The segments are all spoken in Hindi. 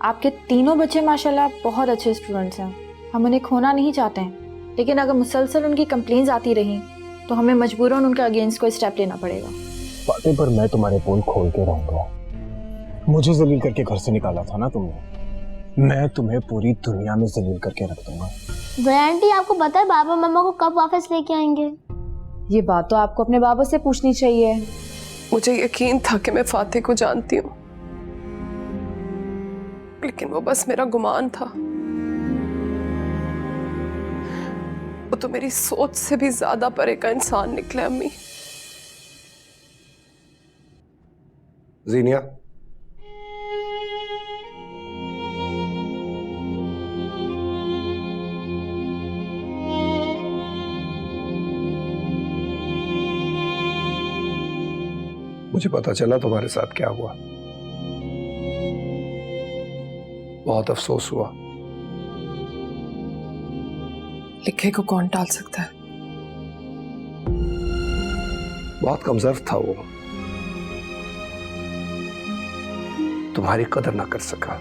आपके तीनों बच्चे माशाल्लाह बहुत अच्छे स्टूडेंट्स हैं, हम उन्हें खोना नहीं चाहते हैं, लेकिन अगर मुसलसल उनकी कंप्लेंट्स आती रही तो हमें मजबूरन उनके अगेंस्ट कोई स्टेप लेना पड़ेगा। बातें पर मैं तुम्हारे पोल खोल के रहूंगा। मुझे जलील करके घर से निकाला था ना तुमने, मैं तुम्हें पूरी दुनिया में जलील करके रख दूंगा। आंटी आपको पता है बाबा मम्मा को कब वापस लेके आएंगे? ये बात तो आपको अपने बाबा से पूछनी चाहिए। मुझे यकीन था कि मैं फातिह को जानती हूँ, लेकिन वो बस मेरा गुमान था। वो तो मेरी सोच से भी ज्यादा परे का इंसान निकला। अम्मी जीनिया, मुझे पता चला तुम्हारे साथ क्या हुआ, बहुत अफसोस हुआ। लिखे को कौन टाल सकता है? बहुत कमजोर था वो, तुम्हारी कदर ना कर सका।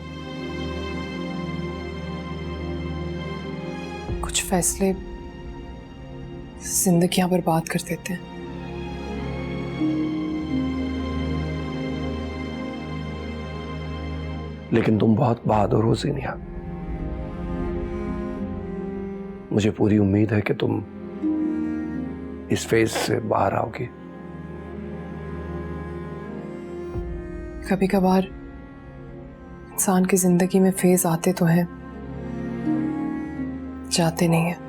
कुछ फैसले जिंदगियां बर्बाद कर देते हैं। लेकिन तुम बहुत बहादुर हो जीनिया, मुझे पूरी उम्मीद है कि तुम इस फेज से बाहर आओगी। कभी कभार इंसान की जिंदगी में फेज आते तो हैं, जाते नहीं हैं।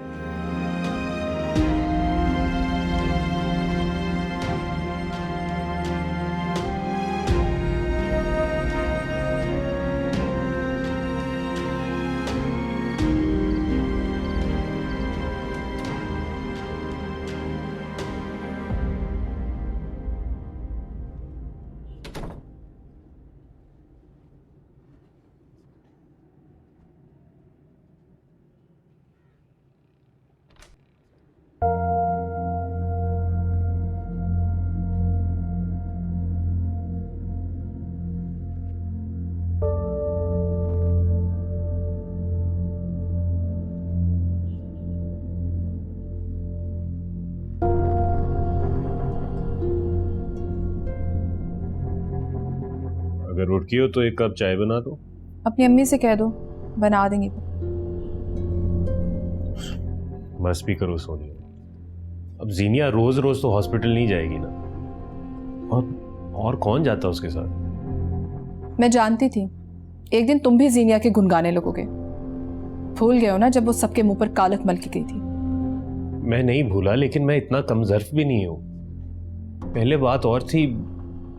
अगर रुकी हो तो एक कप चाय बना दो। अपनी अम्मी से कह दो, बना देंगी। बस भी करो सोनिया, अब जीनिया रोज रोज तो हॉस्पिटल नहीं जाएगी ना, और कौन जाता उसके साथ? मैं जानती थी एक दिन तुम भी जीनिया के गुन गाने लगोगे। भूल गए हो ना जब वो सबके मुंह पर कालख मल की गई थी? मैं नहीं भूला, लेकिन मैं इतना कमजोर भी नहीं हूं। पहले बात और थी,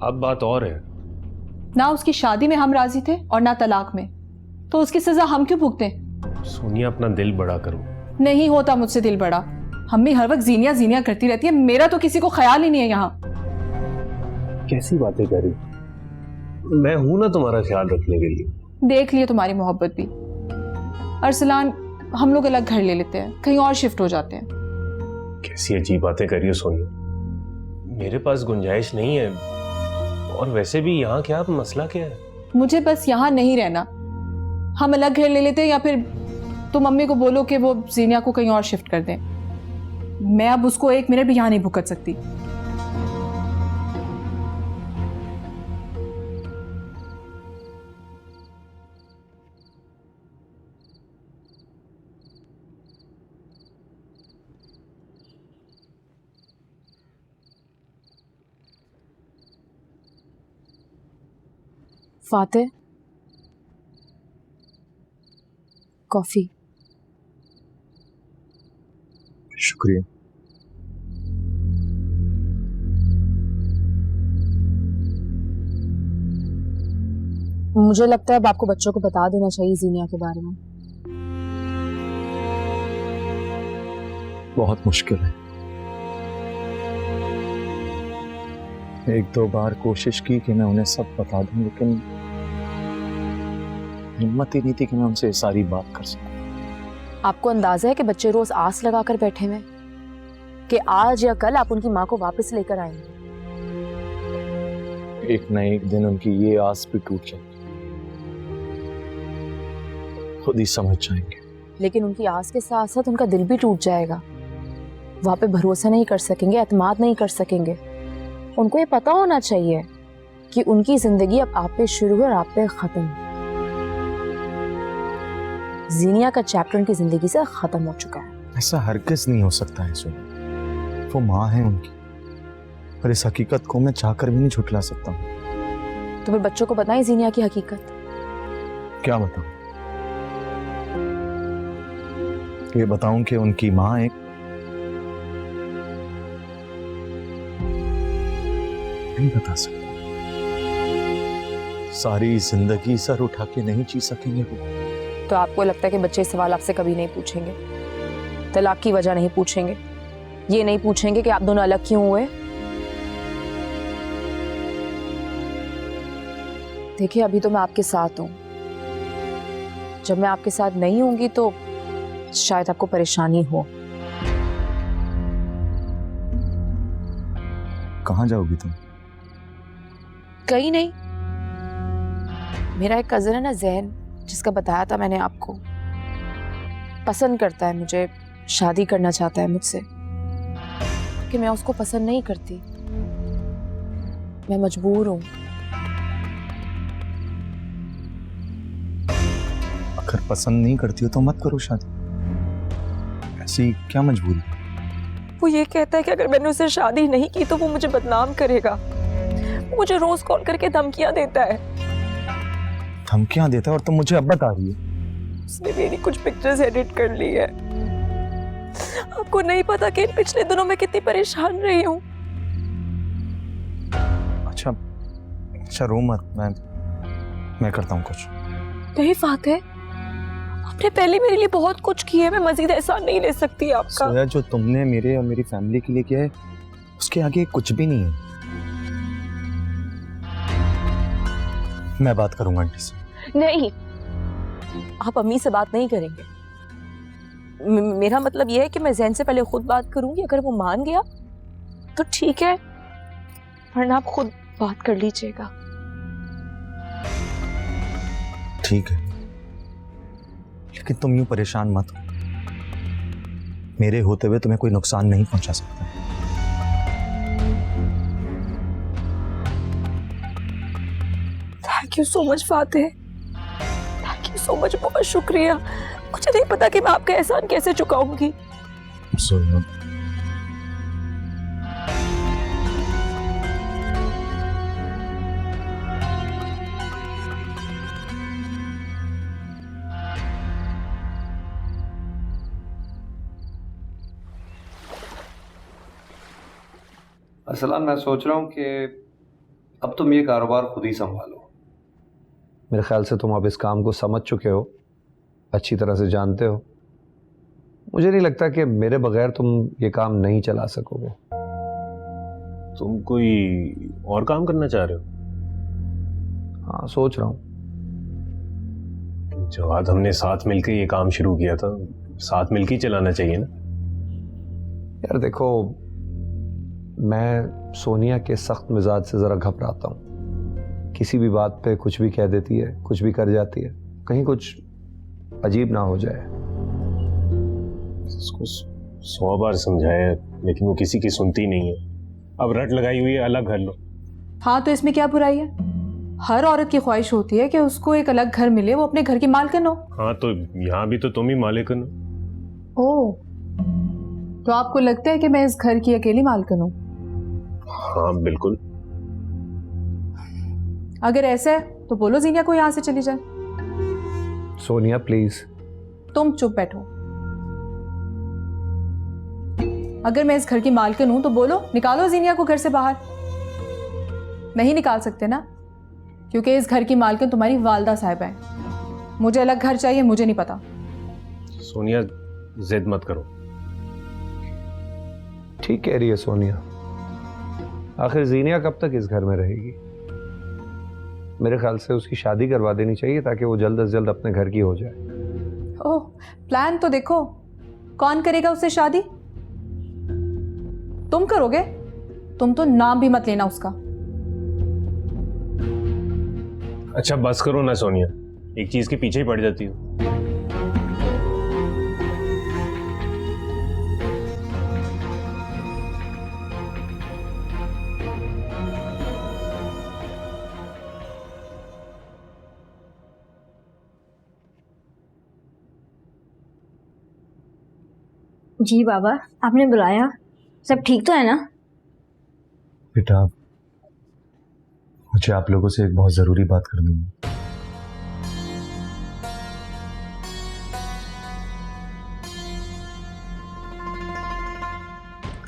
अब बात और है। ना उसकी शादी में हम राजी थे और ना तलाक में, तो उसकी सजा हम क्यों भुगते? सोनिया अपना दिल बड़ा करो। नहीं होता मुझसे दिल बड़ा। अम्मी हर वक्त जीनिया जीनिया करती रहती है, मेरा तो किसी को ख्याल ही नहीं है यहाँ। कैसी बातें कर रही? मैं हूं ना तुम्हारा ख्याल रखने के लिए। देख लिए तुम्हारी मोहब्बत भी। अरसलान, हम लोग अलग घर ले लेते हैं, कहीं और शिफ्ट हो जाते हैं। कैसी अजीब बातें कर रही हो सोनिया, मेरे पास गुंजाइश नहीं है, और वैसे भी यहाँ क्या मसला क्या है? मुझे बस यहाँ नहीं रहना। हम अलग घर ले लेते हैं, या फिर तुम मम्मी को बोलो कि वो जीनिया को कहीं और शिफ्ट कर दें। मैं अब उसको एक मिनट भी यहाँ नहीं भुगत सकती। Fatih, coffee. शुक्रिया। मुझे लगता है अब आपको बच्चों को बता देना चाहिए जीनिया के बारे में। बहुत मुश्किल है। एक दो बार कोशिश की कि मैं उन्हें सब बता दूं, लेकिन हिम्मत ही नहीं थी कि मैं उनसे सारी बात कर सकूं। आपको अंदाजा है कि बच्चे रोज आस लगाकर बैठे हुए कि आज या कल आप उनकी माँ को वापस लेकर आएंगे। एक न एक दिन उनकी ये आस भी टूट जाएगी, खुद ही समझ जाएंगे। लेकिन उनकी आस के साथ साथ उनका दिल भी टूट जाएगा। वहाँ पे भरोसा नहीं कर सकेंगे, एतमाद नहीं कर सकेंगे। उनको ये पता होना चाहिए कि उनकी जिंदगी अब आप पे शुरू है और आप पे खत्म। जीनिया का चैप्टर उनकी जिंदगी से खत्म हो चुका है। ऐसा हरगिज़ नहीं हो सकता है सोनिया, वो माँ है उनकी, पर इस हकीकत को मैं चाहकर भी नहीं झुठला सकता। तो फिर बच्चों को बताएं जीनिया की हकीकत। क्या बताऊं? ये बताऊं कि उनकी माँ एक नहीं बता सकता। सारी जिंदगी सर उठा के नहीं जी सकेंगे वो। तो आपको लगता है कि बच्चे सवाल आपसे कभी नहीं पूछेंगे? तलाक की वजह नहीं पूछेंगे, ये नहीं पूछेंगे कि आप दोनों अलग क्यों हुए? देखिए, अभी तो मैं आपके साथ हूं। जब मैं आपके साथ नहीं होंगी तो शायद आपको परेशानी हो। कहाँ जाओगी तुम? कहीं नहीं। मेरा एक कजन है ना जैन, जिसका बताया था मैंने आपको, पसंद करता है मुझे, शादी करना चाहता है मुझसे, कि मैं उसको पसंद नहीं करती। मैं मजबूर हूं। अगर पसंद नहीं करती हो तो मत करो शादी। ऐसी क्या मजबूरी? वो ये कहता है कि अगर मैंने उससे शादी नहीं की तो वो मुझे बदनाम करेगा। वो मुझे रोज कॉल करके धमकियां देता है। धमकियां देता है और तुम मुझे अब बता रही हो? उसने मेरी कुछ पिक्चर्स एडिट कर ली है। आपको नहीं पता कि इन पिछले दिनों में कितनी परेशान रही हूँ। अच्छा रो मत, मैं करता हूँ कुछ। नहीं फाते, आपने पहले मेरे लिए बहुत कुछ किया है, मैं मजीद एहसान नहीं ले सकती आपका। सोया, जो तुमने मेरे और मेरी फैमिली के लिए किया है उसके आगे कुछ भी नहीं है। मैं बात करूंगा आंटी से। नहीं, आप अम्मी से बात नहीं करेंगे। मेरा मतलब यह है कि मैं जैन से पहले खुद बात करूंगी। अगर वो मान गया तो ठीक है, वरना आप खुद बात कर लीजिएगा। ठीक है, लेकिन तुम यूं परेशान मत हो। मेरे होते हुए तुम्हें कोई नुकसान नहीं पहुंचा सकता। थैंक यू सो मच फाते, थैंक यू सो मच, बहुत शुक्रिया। मुझे नहीं पता कि मैं आपका एहसान कैसे चुकाऊंगी। सोया, असला मैं सोच रहा हूँ कि अब तुम ये कारोबार खुद ही संभालो। मेरे ख्याल से तुम अब इस काम को समझ चुके हो, अच्छी तरह से जानते हो। मुझे नहीं लगता कि मेरे बगैर तुम ये काम नहीं चला सकोगे। तुम कोई और काम करना चाह रहे हो? हाँ, सोच रहा हूँ। जवाद, हमने साथ मिलकर ये काम शुरू किया था, साथ मिलकर ही चलाना चाहिए ना। यार देखो, मैं सोनिया के सख्त मिजाज से ज़रा घबराता हूँ। किसी भी बात पे कुछ भी कह देती है, कुछ भी कर जाती है, कहीं कुछ अजीब ना हो जाए। उसको 100 बार समझाया लेकिन वो किसी की सुनती नहीं है। अब रट लगाई हुई है अलग घर लो। हाँ, तो इसमें क्या बुराई है? हर औरत की ख्वाहिश होती है कि उसको एक अलग घर मिले, वो अपने घर की मालकिन हो। हाँ, तो यहाँ भी तो तुम ही मालिकन हो। ओह, तो आपको लगता है कि मैं इस घर की अकेली मालकिन हूँ? हाँ बिल्कुल। अगर ऐसा है तो बोलो जीनिया को यहाँ से चली जाए। सोनिया प्लीज। तुम चुप बैठो। अगर मैं इस घर की मालकिन हूं तो बोलो, निकालो जीनिया को घर से बाहर। नहीं निकाल सकते ना, क्योंकि इस घर की मालकिन तुम्हारी वालदा साहिबा है। मुझे अलग घर चाहिए, मुझे नहीं पता। सोनिया जिद मत करो। ठीक कह रही है सोनिया। आखिर जीनिया कब तक इस घर में रहेगी? मेरे ख्याल से उसकी शादी करवा देनी चाहिए ताकि वो जल्द से जल्द अपने घर की हो जाए। ओह, प्लान तो देखो। कौन करेगा उससे शादी? तुम करोगे? तुम तो नाम भी मत लेना उसका। अच्छा बस करो ना सोनिया, एक चीज के पीछे ही पड़ जाती हो। जी बाबा, आपने बुलाया? सब ठीक तो है ना? बेटा, मुझे आप लोगों से एक बहुत जरूरी बात करनी है।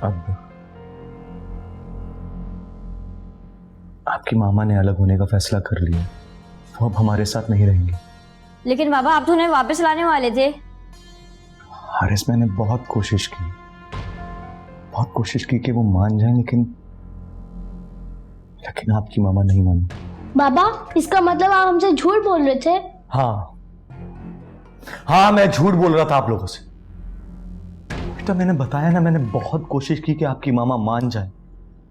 अब आपकी मामा ने अलग होने का फैसला कर लिया। वो अब हमारे साथ नहीं रहेंगे। लेकिन बाबा, आप तो उन्हें वापस लाने वाले थे। हारिस, मैंने बहुत कोशिश की कि वो मान जाए, लेकिन आपकी मामा नहीं मानी। बाबा, इसका मतलब आप हमसे झूठ बोल रहे थे? हाँ, मैं झूठ बोल रहा था आप लोगों से। बेटा, मैंने बताया ना, मैंने बहुत कोशिश की कि आपकी मामा मान जाए।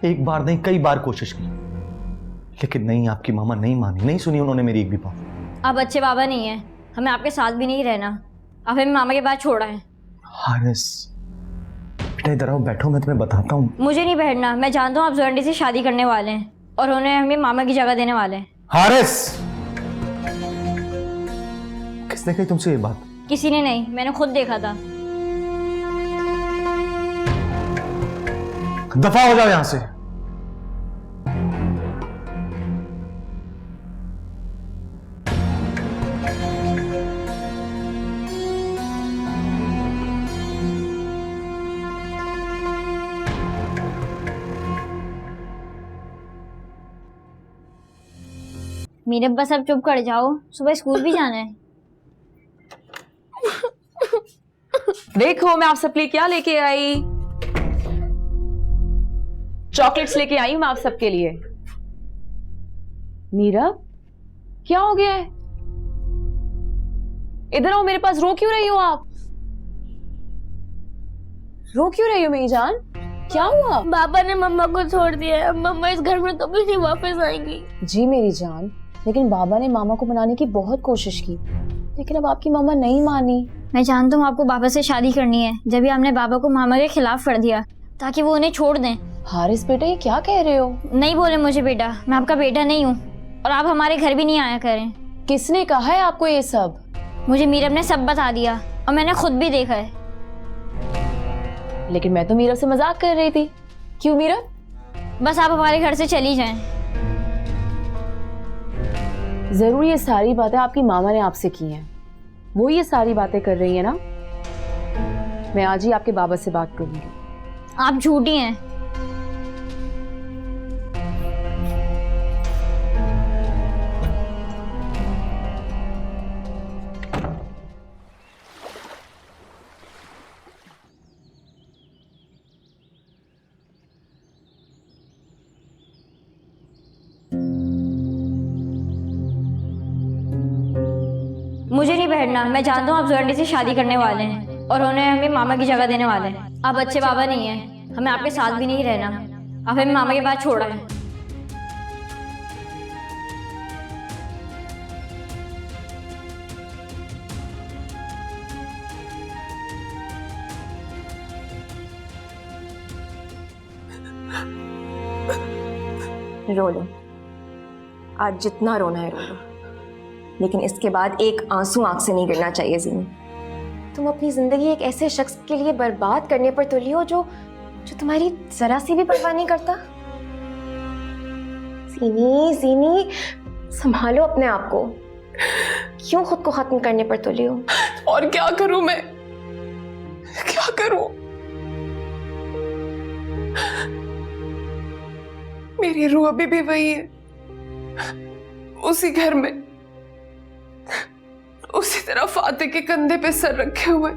एक बार नहीं, कई बार कोशिश की, लेकिन नहीं, आपकी मामा नहीं मानी, नहीं सुनी उन्होंने मेरी एक भी बात। आप अच्छे बाबा नहीं है, हमें आपके साथ भी नहीं रहना। आप हमें मामा के पास छोड़ा है। हारिस, बेटा इधर आओ, बैठो, मैं तुम्हें बताता हूँ। मुझे नहीं बैठना। मैं जानता हूँ आप जोरंडी से शादी करने वाले हैं और उन्हें हमें मामा की जगह देने वाले हैं। हारिस, किसने कही तुमसे ये बात? किसी ने नहीं, मैंने खुद देखा था। दफा हो जाओ यहां से। मेरे बस अब चुप कर जाओ, सुबह स्कूल भी जाना है। देखो मैं आप सब लिए क्या लेके आई, चॉकलेट्स लेके आई हूं मैं आप सबके लिए। मीरा, क्या हो गया है? इधर आओ मेरे पास। रो क्यों रही हो आप? रो क्यों रही हो मेरी जान? क्या हुआ? पापा ने मम्मा को छोड़ दिया है। मम्मा इस घर में कभी नहीं वापस आएंगी। जी मेरी जान, लेकिन बाबा ने मामा को मनाने की बहुत कोशिश की, लेकिन अब आपकी मामा नहीं मानी। मैं जानता हूँ आपको बाबा से शादी करनी है, जब भी हमने बाबा को मामा के खिलाफ कर दिया ताकि वो उन्हें छोड़ दें। हारिस बेटा, ये क्या कह रहे हो? नहीं बोले मुझे बेटा, मैं आपका बेटा नहीं हूँ और आप हमारे घर भी नहीं आया करें। किसने कहा है आपको ये सब? मुझे मीरब ने सब बता दिया और मैंने खुद भी देखा है। लेकिन मैं तो मीरब से मजाक कर रही थी। क्यों मीरब? बस आप हमारे घर से चली जाएं। जरूर ये सारी बातें आपकी मामा ने आपसे की हैं, वो ये सारी बातें कर रही है ना? मैं आज ही आपके बाबा से बात करूंगी। आप झूठी हैं। मुझे नहीं बैठना। मैं जानता हूँ आप जोरंडी से शादी करने वाले हैं और उन्हें हमें मामा की जगह देने वाले हैं। आप अच्छे बाबा नहीं हैं, हमें आपके साथ भी नहीं रहना। आप हमें मामा के पास छोड़ा है। रो लो, आज जितना रोना है रो लो, लेकिन इसके बाद एक आंसू आंख से नहीं गिरना चाहिए ज़ीनी। तुम अपनी जिंदगी एक ऐसे शख्स के लिए बर्बाद करने पर तुली हो जो तुम्हारी जरा सी भी परवाह नहीं करता। ज़ीनी, ज़ीनी, संभालो अपने आप को। क्यों खुद को खत्म करने पर तुली हो? और क्या करूं मैं, क्या करूं? मेरी रूह अभी भी वही है, उसी घर में, उसी तरह फाते के कंधे पे सर रखे हुए।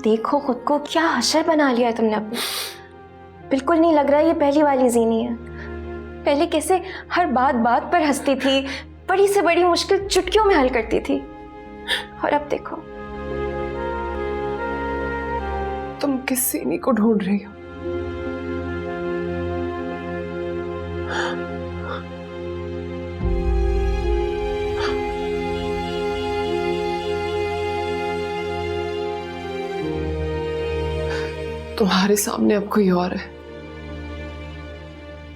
देखो खुद को, क्या हशर बना लिया है तुमने अपना। बिल्कुल नहीं लग रहा ये पहली वाली ज़ीनी है। पहले कैसे हर बात बात पर हंसती थी, बड़ी से बड़ी मुश्किल चुटकियों में हल करती थी, और अब देखो। तुम किस ज़ीनी को ढूंढ रही हो? तुम्हारे सामने अब कोई और है।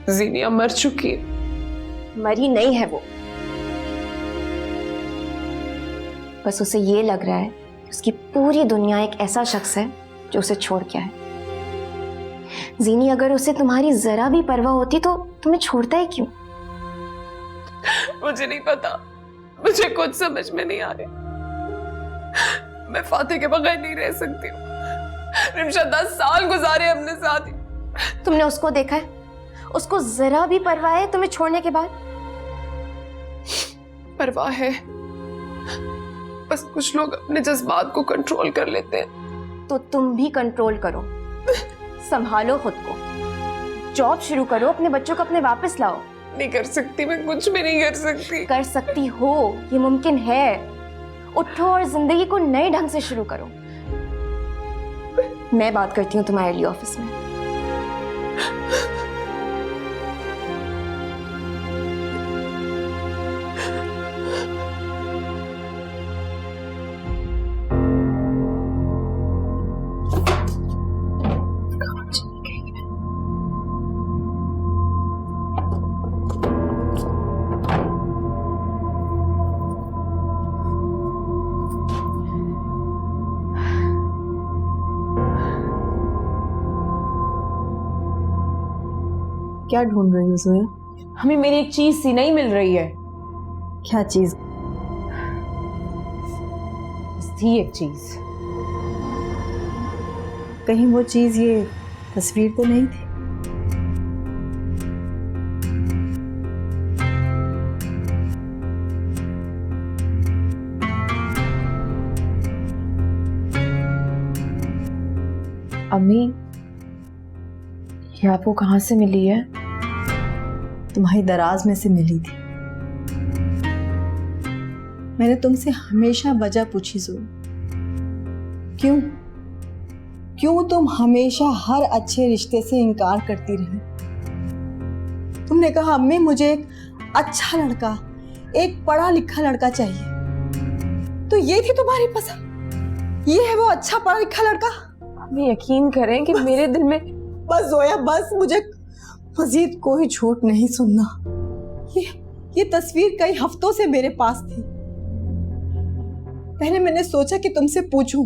जीनिया मर चुकी है। मरी नहीं है वो, बस उसे ये लग रहा है कि उसकी पूरी दुनिया एक ऐसा शख्स है जो उसे छोड़ के आए। जीनी, अगर उसे तुम्हारी जरा भी परवाह होती तो तुम्हें छोड़ता ही क्यों? मुझे नहीं पता, मुझे कुछ समझ में नहीं आ रहा। मैं फातिह के बगैर नहीं रह सकती हूँ। रिमशा 10 साल गुजारे हमने साथ ही। तुमने उसको देखा है? उसको जरा भी परवाह है तुम्हें छोड़ने के बाद? परवाह है, बस कुछ लोग अपने जज्बात को कंट्रोल कर लेते हैं। तो तुम भी कंट्रोल करो, संभालो खुद को, जॉब शुरू करो, अपने बच्चों को अपने वापस लाओ। नहीं कर सकती, मैं कुछ भी नहीं कर सकती। कर सकती हो, ये मुमकिन है। उठो और जिंदगी को नए ढंग से शुरू करो। मैं बात करती हूँ तुम्हारे लिए ऑफिस में। क्या ढूंढ रही हो जोया? हमें मेरी एक चीज सी नहीं मिल रही है। क्या चीज? थी एक चीज। कहीं वो चीज ये तस्वीर तो नहीं थी? अम्मी, ये आपको कहाँ से मिली है? तुम्हारी दराज में से मिली थी। मैंने तुमसे हमेशा वजह पूछी जोया, क्यों क्यों तुम हमेशा हर अच्छे रिश्ते से इनकार करती रही? तुमने कहा अम्मी मुझे एक अच्छा लड़का, एक पढ़ा लिखा लड़का चाहिए। तो ये थी तुम्हारी पसंद? ये है वो अच्छा पढ़ा लिखा लड़का? अम्मी यकीन करें कि मेरे दिल में बस जोया बस, मुझे मजीद कोई झूठ नहीं सुनना। ये तस्वीर कई हफ्तों से मेरे पास थी। पहले मैंने सोचा कि तुमसे पूछूं,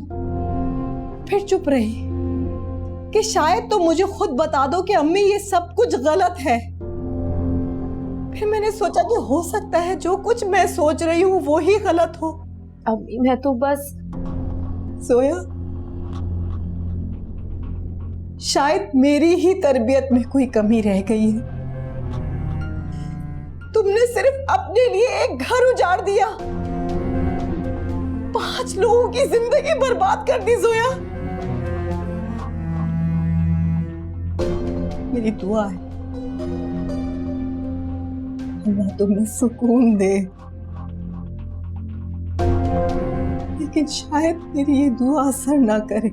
फिर चुप रही कि शायद तुम मुझे खुद बता दो कि अम्मी ये सब कुछ गलत है। फिर मैंने सोचा कि हो सकता है जो कुछ मैं सोच रही हूँ वो ही गलत हो। अम्मी मैं तो बस सोया, शायद मेरी ही तरबियत में कोई कमी रह गई है। तुमने सिर्फ अपने लिए एक घर उजाड़ दिया, 5 लोगों की जिंदगी बर्बाद कर दी। जोया, मेरी दुआ है अल्लाह तुम्हें सुकून दे, लेकिन शायद मेरी ये दुआ असर ना करे,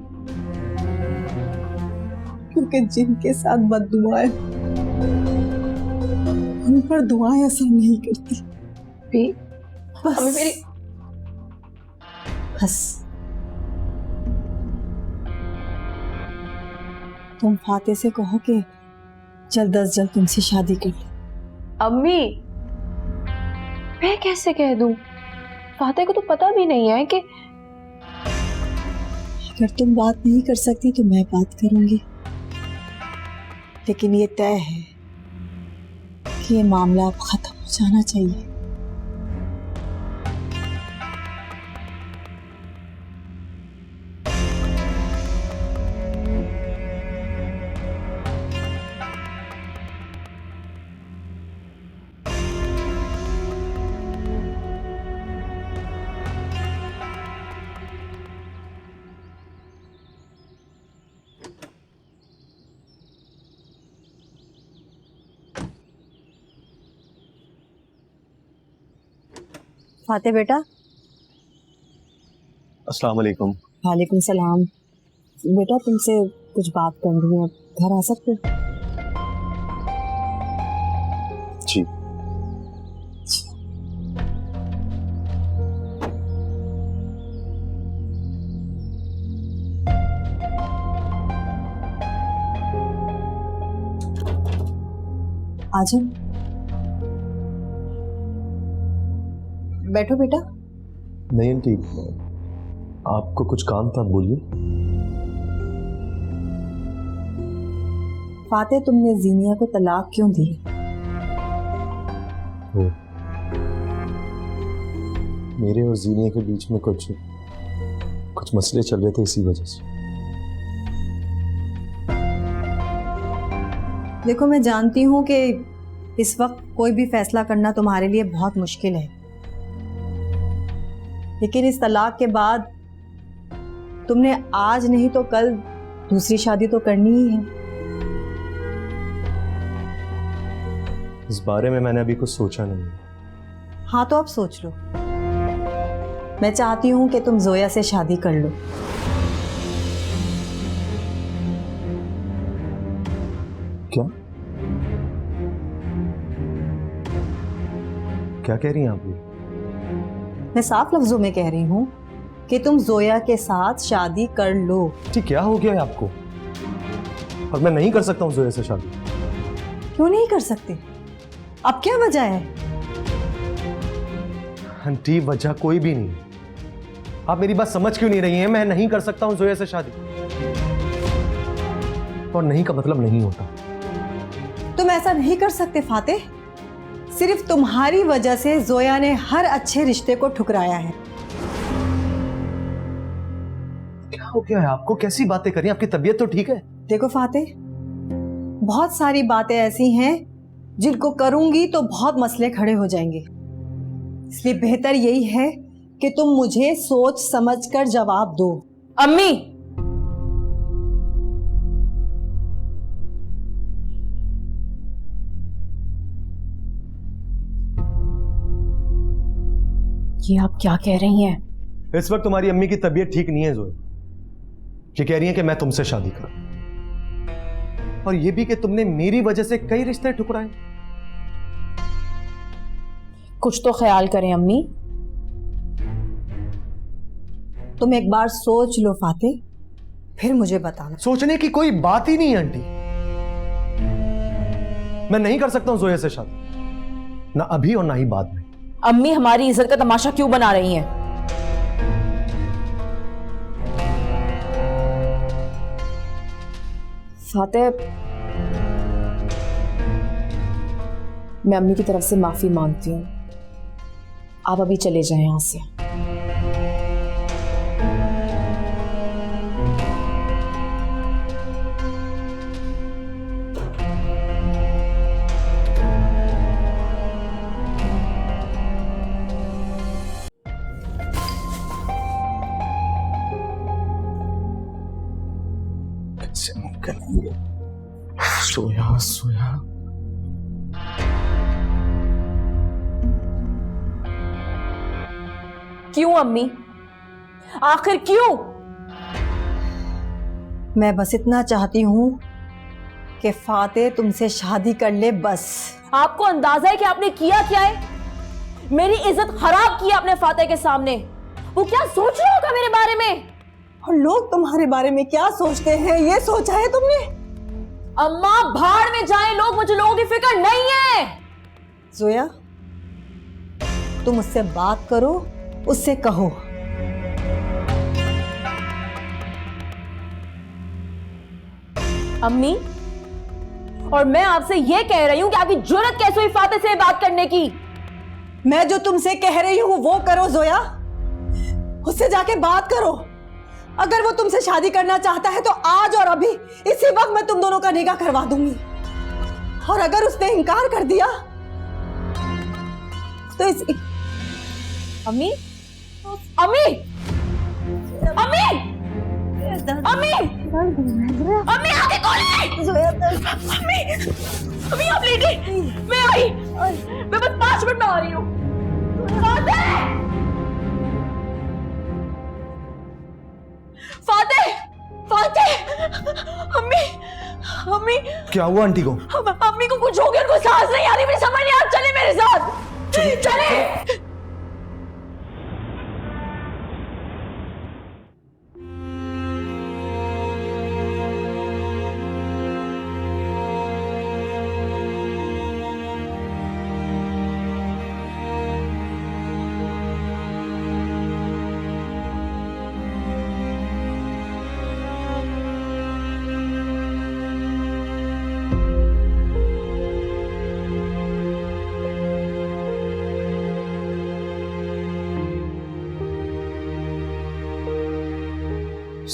क्योंकि जिनके साथ बद्दुआएं उन पर दुआएं असर नहीं करती। बस मेरी बस तुम फातिह से कहो कि जल्द अज जल्द तुमसे शादी कर ले। अम्मी मैं कैसे कह दूं? फातिह को तो पता भी नहीं है कि अगर तुम बात नहीं कर सकती तो मैं बात करूंगी, लेकिन ये तय है कि ये मामला अब खत्म हो जाना चाहिए। फातिह बेटा। अस्सलाम वालेकुम। वालेकुम सलाम। बेटा तुमसे कुछ बात करनी है, घर आ सकते हो? जी। आ जाओ, बैठो बेटा। नहीं आंटी, आपको कुछ काम था, बोलिए। फातेह, तुमने जीनिया को तलाक क्यों दी? मेरे और जीनिया के बीच में कुछ मसले चल रहे थे, इसी वजह से। देखो, मैं जानती हूँ कि इस वक्त कोई भी फैसला करना तुम्हारे लिए बहुत मुश्किल है, लेकिन इस तलाक के बाद तुमने आज नहीं तो कल दूसरी शादी तो करनी ही है। इस बारे में मैंने अभी कुछ सोचा नहीं। हाँ, तो अब सोच लो। मैं चाहती हूँ कि तुम जोया से शादी कर लो। क्या क्या कह रही हैं आप? मैं साफ लफ्जों में कह रही हूँ कि तुम जोया के साथ शादी कर लो। ठीक, क्या हो गया है आपको? और मैं नहीं कर सकता हूँ जोया से शादी। क्यों नहीं कर सकते? अब क्या वजह है? आंटी, वजह कोई भी नहीं। आप मेरी बात समझ क्यों नहीं रही हैं? मैं नहीं कर सकता हूँ जोया से शादी, और नहीं का मतलब नहीं होता। तुम ऐसा नहीं कर सकते फातेह। सिर्फ तुम्हारी वजह से जोया ने हर अच्छे रिश्ते को ठुकराया है। क्या हो गया है आपको? कैसी बातें करी? आपकी तबीयत तो ठीक है? देखो फातेह, बहुत सारी बातें ऐसी हैं जिनको करूंगी तो बहुत मसले खड़े हो जाएंगे, इसलिए बेहतर यही है कि तुम मुझे सोच समझकर जवाब दो। अम्मी, ये आप क्या कह रही हैं? इस वक्त तुम्हारी अम्मी की तबीयत ठीक नहीं है जोया। ये कह रही हैं कि मैं तुमसे शादी करूं, और ये भी कि तुमने मेरी वजह से कई रिश्ते ठुकराए। कुछ तो ख्याल करें अम्मी। तुम एक बार सोच लो फातेह, फिर मुझे बताना। सोचने की कोई बात ही नहीं है आंटी। मैं नहीं कर सकता हूं जोया से शादी, ना अभी और ना ही बाद में। अम्मी, हमारी इज्जत का तमाशा क्यों बना रही हैं? फातेह, मैं अम्मी की तरफ से माफी मांगती हूँ। आप अभी चले जाएं यहां से। सोया सोया। क्यों अम्मी? आखिर क्यों? मैं बस इतना चाहती हूं कि फातेह तुमसे शादी कर ले, बस। आपको अंदाजा है कि आपने किया क्या है? मेरी इज्जत खराब की आपने फातेह के सामने। वो क्या सोच रहा होगा मेरे बारे में? और लोग तुम्हारे बारे में क्या सोचते हैं, ये सोचा है तुमने? अम्मा, भाड़ में जाएं लोग, मुझे लोगों की फिक्र नहीं है। जोया, तुम उससे बात करो, उससे कहो। अम्मी, और मैं आपसे ये कह रही हूं कि आपकी जुर्रत कैसे हुई फातेह से बात करने की? मैं जो तुमसे कह रही हूं वो करो जोया, उससे जाके बात करो। अगर वो तुमसे शादी करना चाहता है तो आज और अभी इसी वक्त मैं तुम दोनों का निकाह करवा दूंगी, और अगर उसने इनकार कर दिया तो अम्मी, अम्मी, अम्मी, अम्मी, अम्मी, आगे खोले। अम्मी, अम्मी, आप लेटी? मैं आई, मैं बस 5 मिनट में आ रही हूँ। फातेह, फातेह, अम्मी, अम्मी, क्या हुआ आंटी को? अम्मी को कुछ हो गया, उनको सांस नहीं आ रही, मुझे समझ नहीं आ रहा। चले मेरे साथ, चले।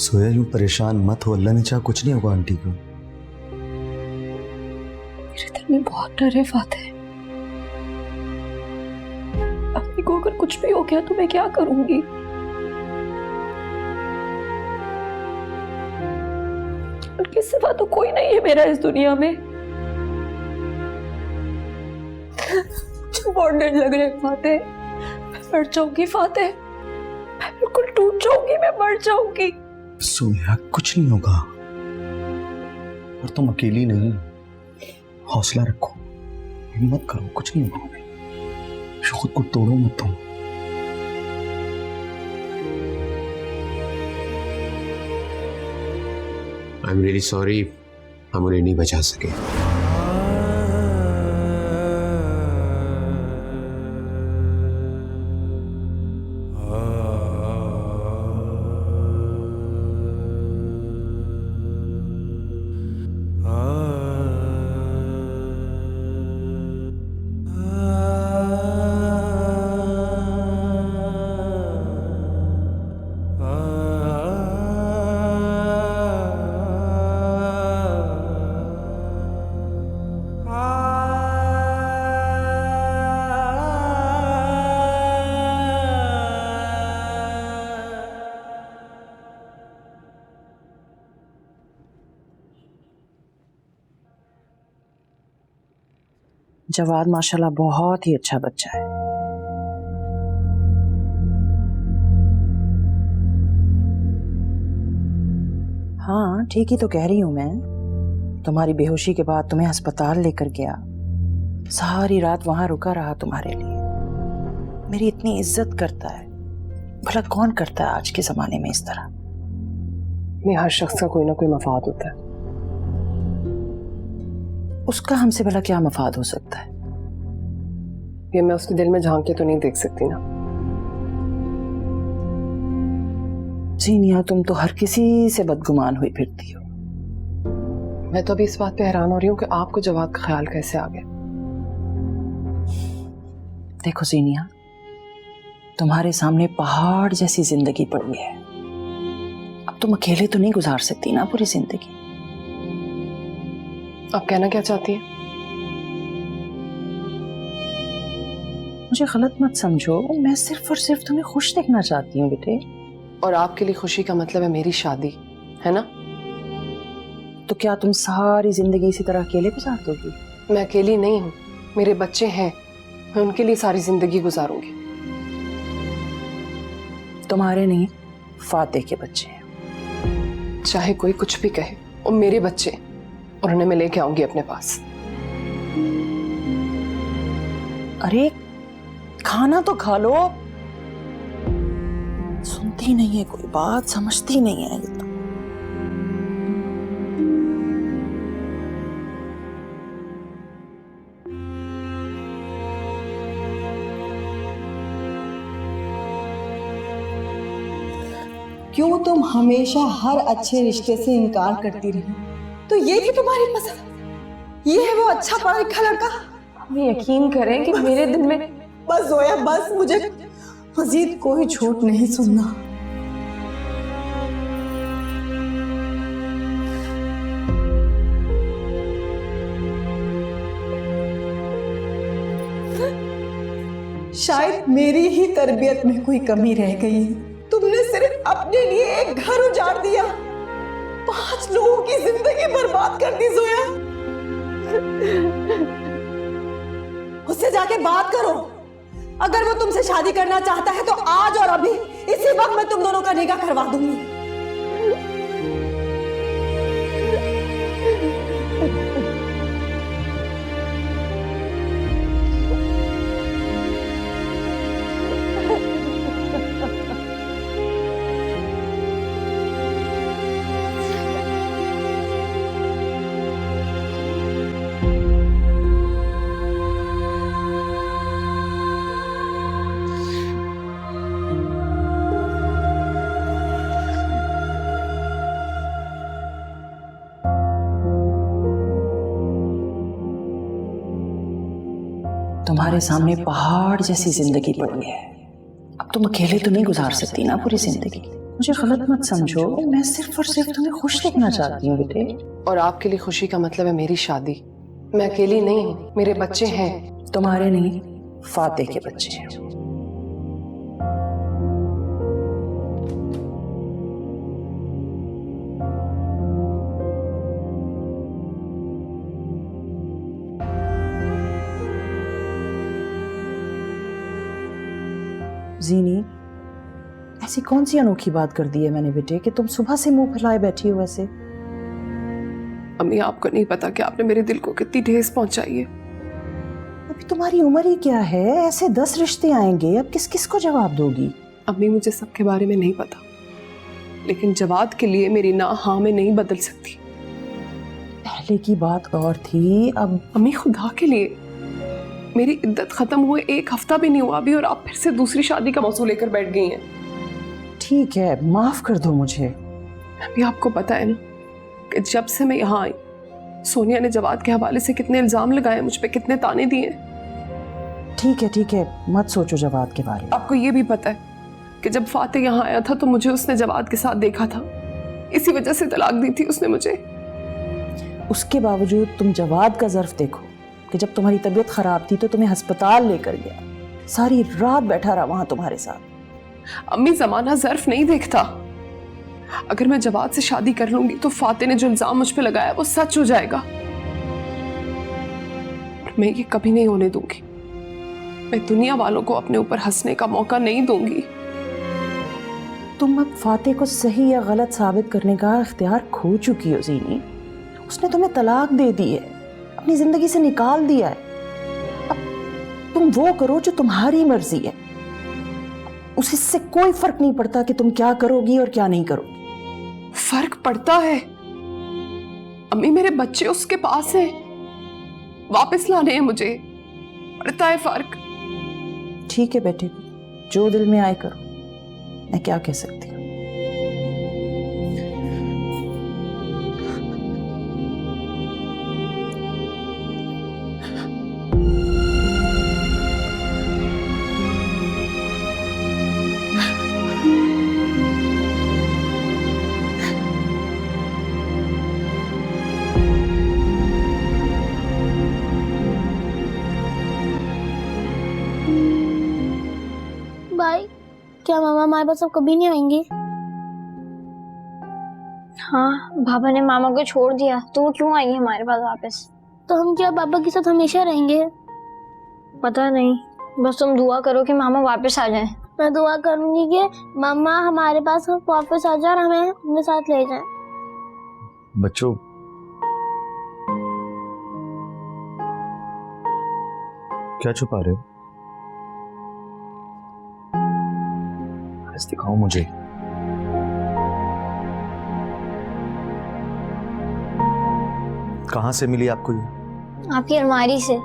सोया यूं परेशान मत हो, अल्लाह ने चाहा कुछ नहीं होगा आंटी को। मेरे दिल में बहुत डर है फातिह। अम्मी को अगर कुछ भी हो गया तो मैं क्या करूंगी? उनके सिवा तो कोई नहीं है मेरा इस दुनिया में। मुझे बहुत डर लग रहा है फातिह। मैं मर जाऊंगी फातिह, मैं बिल्कुल टूट जाऊंगी, मैं मर जाऊंगी। सोया कुछ नहीं होगा, और तुम अकेली नहीं, हौसला रखो, हिम्मत करो, कुछ नहीं होगा। खुद को तोड़ो मत तुम। आई एम रियली सॉरी, हम उन्हें नहीं बचा सके। जवाद माशाल्लाह बहुत ही अच्छा बच्चा है। हाँ ठीक ही तो कह रही हूं मैं। तुम्हारी बेहोशी के बाद तुम्हें अस्पताल लेकर गया, सारी रात वहां रुका रहा तुम्हारे लिए। मेरी इतनी इज्जत करता है, भला कौन करता है आज के जमाने में इस तरह? में हर शख्स का कोई ना कोई मफाद होता है। उसका हमसे भला क्या मफाद हो सकता है? ये मैं उसके दिल में झांक के तो नहीं देख सकती ना। जीनिया, तुम तो हर किसी से बदगुमान हुई फिरती हो। मैं तो अभी इस बात पे हैरान हो रही हूँ कि आपको जवाद का ख्याल कैसे आ गया। देखो जीनिया, तुम्हारे सामने पहाड़ जैसी जिंदगी पड़ी है। अब तुम अकेले तो नहीं गुजार सकती ना पूरी जिंदगी। आप कहना क्या चाहती हैं? मुझे गलत मत समझो, मैं सिर्फ और सिर्फ तुम्हें खुश देखना चाहती हूँ बेटे। और आपके लिए खुशी का मतलब है मेरी शादी, है ना? तो क्या तुम सारी जिंदगी इसी तरह अकेले गुजार दोगी? मैं अकेली नहीं हूँ, मेरे बच्चे हैं, मैं उनके लिए सारी जिंदगी गुजारूंगी। तुम्हारे नहीं, फातिह के बच्चे हैं। चाहे कोई कुछ भी कहे, वो मेरे बच्चे, और उन्हें मैं लेके आऊंगी अपने पास। अरे खाना तो खा लो। सुनती नहीं है कोई बात, समझती नहीं है ये तो। क्यों तुम हमेशा हर अच्छे रिश्ते से इनकार करती रही? तो ये थी तुम्हारी पसंद? ये है वो अच्छा पढ़ा लिखा लड़का? आप यकीन करें कि मेरे दिल में बस जोया बस, मुझे मजीद कोई झूठ नहीं सुनना। शायद मेरी ही तरबियत में कोई कमी रह गई। तुमने सिर्फ अपने लिए एक घर उजाड़ दिया, 5 लोगों की जिंदगी बर्बाद कर दी जोया। उससे जाके बात करो। अगर वो तुमसे शादी करना चाहता है तो आज और अभी इसी वक्त मैं तुम दोनों का निकाह करवा दूंगी। तुम्हारे सामने पहाड़ जैसी जिंदगी पड़ी है। अब तुम अकेले तो नहीं गुजार सकती ना पूरी जिंदगी। मुझे गलत मत समझो, मैं सिर्फ और सिर्फ तुम्हें खुश देखना चाहती हूँ बेटे। और आपके लिए खुशी का मतलब है मेरी शादी। मैं अकेली नहीं हूँ, मेरे बच्चे हैं। तुम्हारे नहीं, फातेह के बच्चे हैं। जीनी, ऐसी कौन सी अनोखी बात कर दी है मैंने बेटे कि तुम सुबह से मुंह फैलाए बैठी हो ऐसे? अम्मी आपको नहीं पता कि आपने मेरे दिल को कितनी ठेस पहुंचाई है। अभी तुम्हारी उम्र ही क्या है, ऐसे 10 रिश्ते आएंगे, अब किस किस को जवाब दोगी? अम्मी मुझे सबके बारे में नहीं पता, लेकिन जवाद के लिए मेरी ना हाँ में नहीं बदल सकती। पहले की बात और थी, अब अम्मी खुदा के लिए, मेरी इद्दत खत्म हुए 1 हफ्ता भी नहीं हुआ अभी और आप फिर से दूसरी शादी का मौसू लेकर बैठ गई हैं। ठीक है, माफ कर दो मुझे। अभी आपको पता है ना कि जब से मैं यहाँ आई, सोनिया ने जवाद के हवाले से कितने इल्जाम लगाए मुझ पे, कितने ताने दिए। ठीक है, मत सोचो जवाद के बारे में। आपको ये भी पता है कि जब फातेह यहाँ आया था तो मुझे उसने जवाद के साथ देखा था, इसी वजह से तलाक दी थी उसने मुझे। उसके बावजूद तुम जवाद का ज़र्फ देखो कि जब तुम्हारी तबीयत खराब थी तो तुम्हें अस्पताल लेकर गया, सारी रात बैठा रहा वहां तुम्हारे साथ। अम्मी जमाना ज़र्फ नहीं देखता। अगर मैं जवाद से शादी कर लूंगी तो फातेह ने जो इल्जाम मुझ पे लगाया वो सच हो जाएगा, और मैं ये कभी नहीं होने दूंगी। मैं दुनिया वालों को अपने ऊपर हंसने का मौका नहीं दूंगी। तुम अब फातेह को सही या गलत साबित करने का इख्तियार खो चुकी हो जीनी। उसने तुम्हें तलाक दे दी है, अपनी जिंदगी से निकाल दिया है। अब तुम वो करो जो तुम्हारी मर्जी है, उससे कोई फर्क नहीं पड़ता कि तुम क्या करोगी और क्या नहीं करोगी। फर्क पड़ता है अम्मी, मेरे बच्चे उसके पास हैं, वापस लाने हैं मुझे, पड़ता है फर्क। ठीक है बेटे, जो दिल में आए करो, मैं क्या कह सकती हूँ। भाई, क्या मामा हमारे पास अब कभी नहीं आएंगे? हाँ, पापा ने मामा को छोड़ दिया तो वो क्यों आई हमारे पास वापस? तो हम क्या पापा के साथ हमेशा रहेंगे? पता नहीं, बस तुम दुआ करो कि मामा वापस आ जाए। मैं दुआ करूंगी कि मामा हमारे पास वापस आ जाए और हमें अपने साथ ले जाए। बच्चों, क्या छुपा रहे हो? दिखाओ मुझे। कहां से मिली आपको ये? आपकी अलमारी से।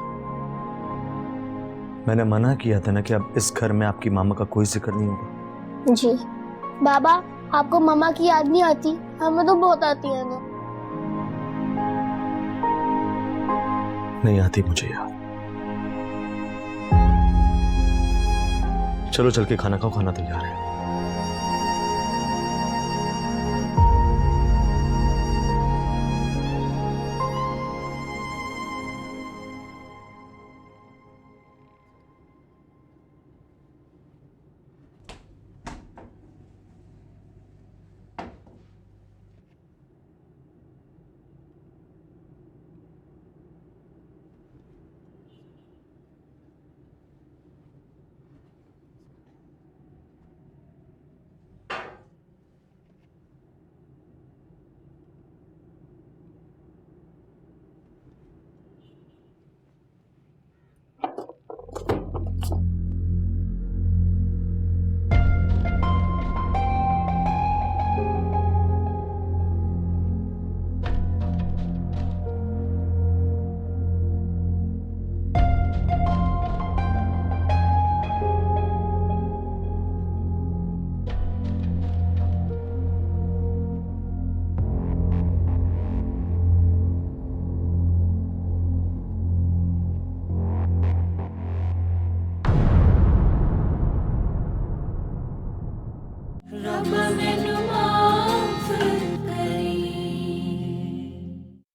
मैंने मना किया था ना कि अब इस घर में आपकी मामा का कोई जिक्र नहीं होगा। जी। बाबा, आपको मामा की याद नहीं आती? हमें तो बहुत आती है ना। नहीं आती मुझे याद। चलो चल के खाना खाओ, खाना तैयार है।